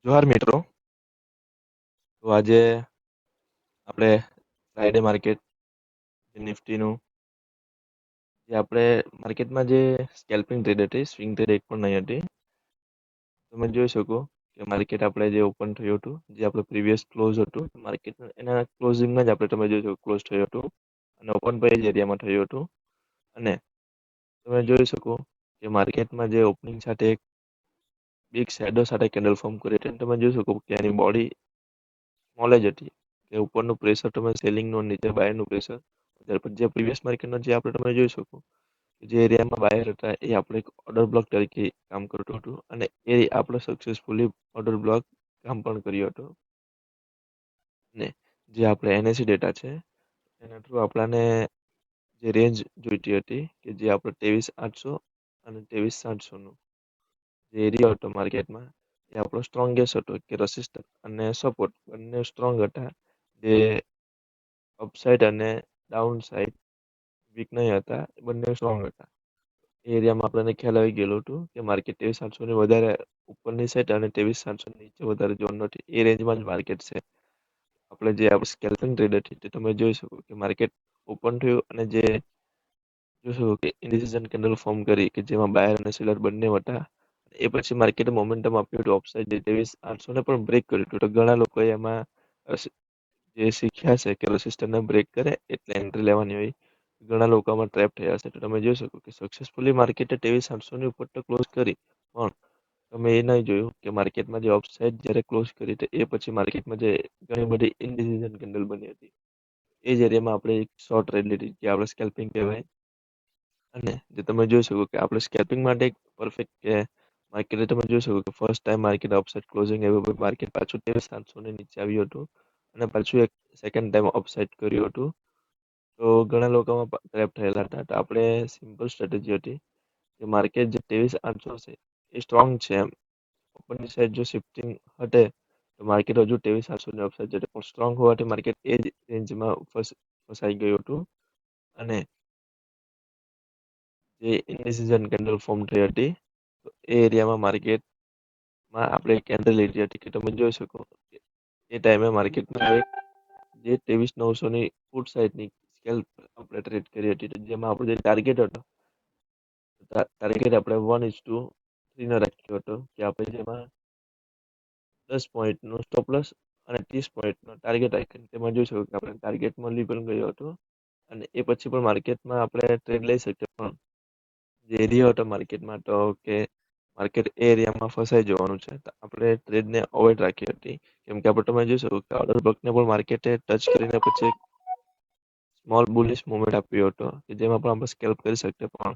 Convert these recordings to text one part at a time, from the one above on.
જોહાર મિત્રો. તો આજે આપણે ફ્રાઈડે માર્કેટ નિફ્ટીનું જે આપણે માર્કેટમાં જે સ્કેલ્પિંગ ટ્રેડ હતી, સ્વિંગ ટ્રેડ એક પણ નહીં હતી. તમે જોઈ શકો કે માર્કેટ આપણે જે ઓપન થયું હતું, જે આપણે પ્રીવિયસ ક્લોઝ હતું માર્કેટ, એના ક્લોઝિંગમાં જ આપણે તમે જોઈ શકો ક્લોઝ થયું હતું અને ઓપન પર એ જ એરિયામાં થયું હતું. અને તમે જોઈ શકો કે માર્કેટમાં જે ઓપનિંગ સાથે એક બિગ શેડો સાથે કેન્ડલ ફોર્મ કરી હતી. તમે જોઈ શકો કે એની બોડી સ્મોલ જ હતી, કે ઉપરનું પ્રેશર તમે સેલિંગનું, નીચે બાયનું પ્રેશર. ત્યાર પછી જે પ્રીવિયસ માર્કેટનો જે આપણે તમે જોઈ શકો કે જે એરિયામાં બાયર હતા એ આપણે એક ઓર્ડર બ્લોક તરીકે કામ કરતું હતું અને એ આપણે સક્સેસફુલી ઓર્ડર બ્લોક કામ પણ કર્યું હતું. ને જે આપણે એનએસી ડેટા છે એના થ્રુ આપણાને જે રેન્જ જોઈતી હતી કે જે આપણે 23,800 અને 23,700નું જે એરિયા હતો માર્કેટમાં, એ આપણો સ્ટ્રોંગેસ્ટ હતો કે રસિસ્ટન્ટ અને સપોર્ટ બંને સ્ટ્રોંગ હતા. જે અપસાઇડ અને ડાઉન સાઇડ વીક નહીં હતા, બંને સ્ટ્રોંગ હતા. એ એરિયામાં આપણને ખ્યાલ આવી ગયેલું હતું કે માર્કેટ 23,700ની વધારે ઉપરની સાઈડ અને 23,700 નીચે વધારે ઝોન નથી, એ રેન્જમાં જ માર્કેટ છે. આપણે જે આપણે સ્કેલ્પિંગ ટ્રેડ હતી તે તમે જોઈ શકો કે માર્કેટ ઓપન થયું અને જે જોશો કે ઇન્ડિસિઝન કેન્ડલ ફોર્મ કરી કે જેમાં બાયર અને સેલર બંને હતા. એ પછી માર્કેટે મોમેન્ટમ આપ્યું હતું અપસાઇડ, જે 23,800ને પણ બ્રેક કર્યું હતું. તો ઘણા લોકોએ એમાં જે શીખ્યા છે કે રેસિસ્ટન્સને બ્રેક કરે એટલે એન્ટ્રી લેવાની હોય. ઘણા લોકોમાં ટ્રેપ થયા છે. તો તમે જોઈ શકો કે સક્સેસફુલી માર્કેટે 23,800ની ઉપર તો ક્લોઝ કરી, પણ તમે એ નહીં જોયું કે માર્કેટમાં જે અપસાઇડ જ્યારે ક્લોઝ કરી તો એ પછી માર્કેટમાં જે ઘણી બધી ઇનડિસિઝન કેન્ડલ બની હતી, એ જ એરિયામાં આપણે એક શોર્ટ ટ્રેડ લીધી, જે આપણે સ્કેલ્પિંગ કહેવાય. અને જે તમે જોઈ શકો કે આપણે સ્કેલ્પિંગ માટે એક પરફેક્ટ કે માર્કેટે તમે જોઈ શકો કે first time market upside closing આવ્યું, માર્કેટ પાછું 23,700ની નીચે આવ્યું હતું અને પાછું એક સેકન્ડ ટાઈમ અપસાઇડ કર્યું હતું. તો ઘણા લોકોમાં ટ્રેપ થયેલા હતા. તો આપણે સિમ્પલ સ્ટ્રેટેજી હતી કે માર્કેટ જે 23,800 છે એ સ્ટ્રોંગ છે, એમ ઉપરની સાઈડ જો શિફ્ટિંગ હટે તો માર્કેટ હજુ 23,800ની અપસાઇડ જશે, પણ સ્ટ્રોંગ હોવાથી માર્કેટ એ જ રેન્જમાં ફસાઈ ગયું હતું. અને જે ઇનડિસિઝન કેન્ડલ ફોર્મ થઈ હતી, તો એ એરિયામાં માર્કેટમાં આપણે કેન્ડલ લીધી હતી કે તમે જોઈ શકો કે એ ટાઈમે માર્કેટમાં જે 23,900ની ફૂટ સાઈડની સ્કેલ આપણે ટ્રેડ કરી હતી, જેમાં આપણો જે ટાર્ગેટ હતો, ટાર્ગેટ આપણે 1:3 રાખ્યો હતો કે આપણે જેમાં 10 પોઈન્ટનો સ્ટોપ લોસ અને 30 પોઈન્ટનો ટાર્ગેટ રાખ્યો. તેમાં જોઈ શકો કે આપણે ટાર્ગેટ મળી પણ ગયો હતો અને એ પછી પણ માર્કેટમાં આપણે ટ્રેડ લઈ શકીએ. પણ જે એરિયા હતો માર્કેટમાં તો કે માર્કેટ એ એરિયામાં ફસાઈ જવાનું છે, તો આપણે ટ્રેડને અવોઇડ રાખી હતી. કેમ કે આપણે તમે જોઈ શકો કે ઓર્ડર બ્લોકને પણ માર્કેટે ટચ કરીને પછી સ્મોલ બુલિશ મુવમેન્ટ આપ્યો હતો કે જેમાં પણ આપણે સ્કેલ્પ કરી શકીએ. પણ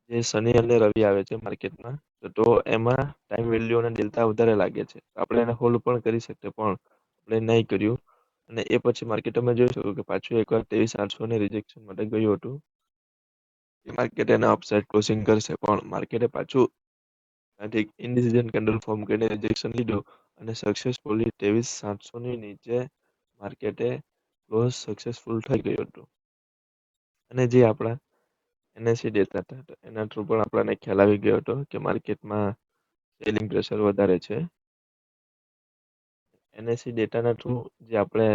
જે શનિ અને રવિ આવે છે માર્કેટમાં, તો એમાં ટાઈમ વેલ્યુ અને ડેલ્ટા વધારે લાગે છે. આપણે એને હોલ્ડ પણ કરી શકીએ, પણ આપણે નહીં કર્યું. અને એ પછી માર્કેટ તમે જોઈ શકો કે પાછું એકવાર 23,800ને રિજેક્શન માટે ગયું હતું. માર્કેટ એના અપસાઇડ ક્લોઝિંગ કરશે, પણ માર્કેટે પાછું ઇનડિસિઝન કેન્ડલ ફોર્મ કરીને રિજેક્શન લીધું અને સક્સેસફુલી 23,700ની નીચે માર્કેટે ક્લોઝ સક્સેસફુલ થઈ ગયું હતું. અને જે આપણા એનએસી ડેટા હતા એના થ્રુ પણ આપણને ખ્યાલ આવી ગયો હતો કે માર્કેટમાં સેલિંગ પ્રેશર વધારે છે. એનએસી ડેટાના થ્રુ જે આપણે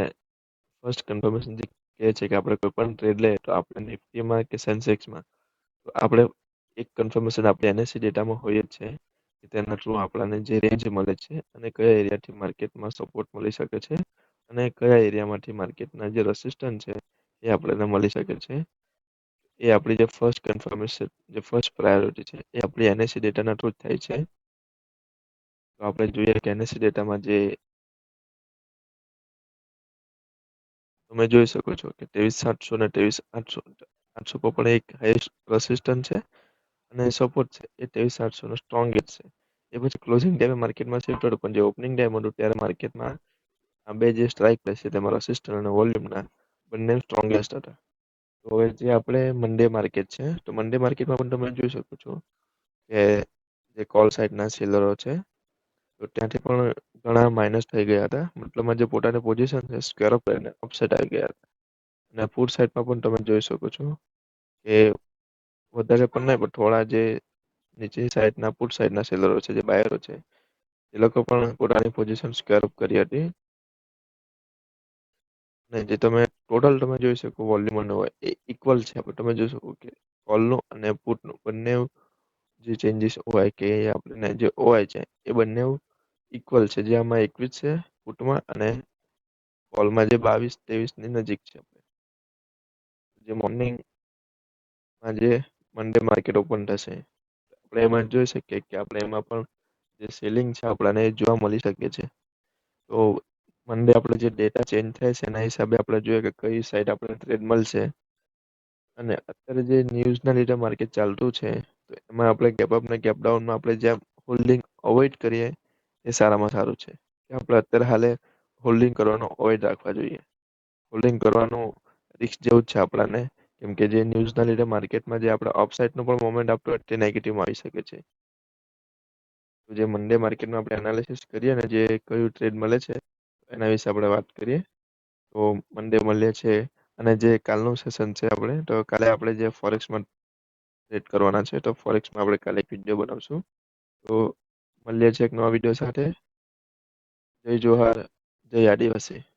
ફર્સ્ટ કન્ફર્મેશન જે કહે છે કે આપણે કોઈ પણ ટ્રેડ લઈએ તો આપણે નિફ્ટીમાં કે સેન્સેક્સમાં, તો આપણે એક કન્ફર્મેશન આપણે એનએસી ડેટામાં હોય જ છે કે તેના થ્રુ આપણને જે રેન્જ મળે છે અને કયા એરિયાથી માર્કેટમાં સપોર્ટ મળી શકે છે અને કયા એરિયામાંથી માર્કેટના જે રેસિસ્ટન્સ છે એ આપણને મળી શકે છે. એ આપણી જે ફર્સ્ટ કન્ફર્મેશન, જે ફર્સ્ટ પ્રાયોરિટી છે, એ આપણી એનએસી ડેટાના થ્રુ જ થાય છે. તો આપણે જોઈએ કે એનએસી ડેટામાં જે તમે જોઈ શકો છો કે 23,700 ને 23,800 પર પણ એક હાઈએસ્ટ રેસિસ્ટન્સ છે અને સપોર્ટ છે એ 23,800 નો સ્ટ્રોંગેસ્ટ છે. એ પછી ક્લોઝિંગ ટાઈમે માર્કેટમાં શિફ્ટ હતું, પણ જે ઓપનિંગ ટાઈમ હતું ત્યારે માર્કેટમાં આ બે જે સ્ટ્રાઇક પ્રાઇસ છે તેમાં રેસિસ્ટન્સ અને વોલ્યુમના બંને સ્ટ્રોંગેસ્ટ હતા. તો હવે જે આપણે મંડે માર્કેટ છે, તો મંડે માર્કેટમાં પણ તમે જોઈ શકો છો કે જે કોલ સાઇડના સેલરો છે, તો ત્યાંથી પણ ઘણા માઇનસ થઈ ગયા હતા. મતલબમાં જે પોતાની પોઝિશન છે સ્ક્વેર અપ કરીને અપસાઇડ આવી ગયા હતા. અને ફૂટ સાઇડમાં પણ તમે જોઈ શકો છો કે વધારે પણ નહીં, પણ થોડા જે નીચે સાઈડના પુટ સાઈડના સેલરો છે, જે બાયરો છે, એ લોકો પણ પોતાની પોઝિશન સ્ક્વેર અપ કરી હતી. ને જે તમે ટોટલ તમે જોઈ શકો વોલ્યુમ હોય એ ઇક્વલ છે. આપણે તમે જોઈ શકો કે કોલનું અને પુટનું બંને જે ચેન્જીસ હોય કે આપણે જે ઓઆઈ છે એ બંને ઇક્વલ છે. જે આમાં 21 છે પુટમાં, અને કોલમાં જે 22-23 ની નજીક છે. જે મોર્નિંગમાં જે મંડે માર્કેટ ઓપન થશે, આપણે એમાં જોઈ શકીએ કે આપણે એમાં પણ જે સેલિંગ છે આપણાને એ જોવા મળી શકે છે. તો મંડે આપણે જે ડેટા ચેન્જ થાય છે એના હિસાબે આપણે જોઈએ કે કઈ સાઈડ આપણે ટ્રેડ મળશે. અને અત્યારે જે ન્યૂઝના લીધે માર્કેટ ચાલતું છે, તો એમાં આપણે ગેપઅપ ને ગેપડાઉનમાં આપણે જેમ હોલ્ડિંગ અવોઇડ કરીએ એ સારામાં સારું છે. કે આપણે અત્યારે હાલે હોલ્ડિંગ કરવાનો અવોઇડ રાખવા જોઈએ. હોલ્ડિંગ કરવાનું રિસ્ક જેવું જ છે આપણાને, કેમ કે જે ન્યૂઝના લીધે માર્કેટમાં જે આપણે અપસાઇડનું પણ મોમેન્ટ આપતો તે નેગેટિવમાં આવી શકે છે. તો જે મંડે માર્કેટમાં આપણે એનાલિસિસ કરીએ ને જે કયું ટ્રેડ મળે છે એના વિશે આપણે વાત કરીએ. તો મંડે મળીએ છે, અને જે કાલનું સેશન છે આપણે, તો કાલે આપણે જે ફોરેક્સમાં ટ્રેડ કરવાના છે, તો ફોરેક્સમાં આપણે કાલે એક વિડીયો બનાવશું. તો મળીએ છીએ એક નવા વિડીયો સાથે. જય જોહાર, જય આદિવાસી.